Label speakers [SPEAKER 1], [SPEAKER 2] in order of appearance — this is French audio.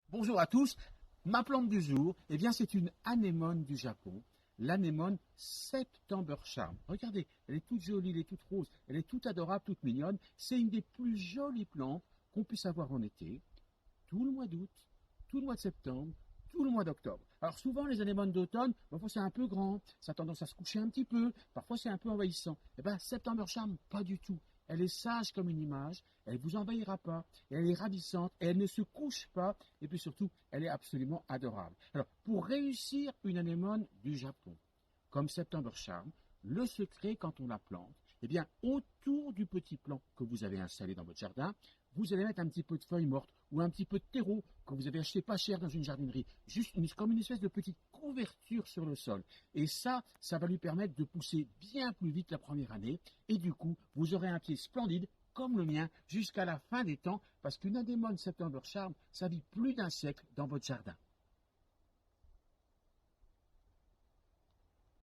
[SPEAKER 1] Bonjour à tous. Ma plante du jour, eh bien, c'est une anémone du Japon, l'anémone September Charm. Regardez, elle est toute jolie, elle est toute rose, elle est toute adorable, toute mignonne. C'est une des plus jolies plantes qu'on puisse avoir en été, tout le mois d'août, tout le mois de septembre, tout le mois d'octobre. Alors souvent, les anémones d'automne, parfois c'est un peu grand, ça a tendance à se coucher un petit peu, parfois c'est un peu envahissant. Eh bien, September Charm, pas du tout. Elle est sage comme une image, elle ne vous envahira pas, elle est ravissante, et elle ne se couche pas, et puis surtout, elle est absolument adorable. Alors, pour réussir une anémone du Japon, comme September Charm, le secret quand on la plante, eh bien, autour du petit plant que vous avez installé dans votre jardin, vous allez mettre un petit peu de feuilles mortes ou un petit peu de terreau que vous avez acheté pas cher dans une jardinerie, juste comme une espèce de petite couverture sur le sol. Et ça va lui permettre de pousser bien plus vite la première année. Et du coup, vous aurez un pied splendide comme le mien jusqu'à la fin des temps, parce qu'une anémone September Charm, ça vit plus d'un siècle dans votre jardin.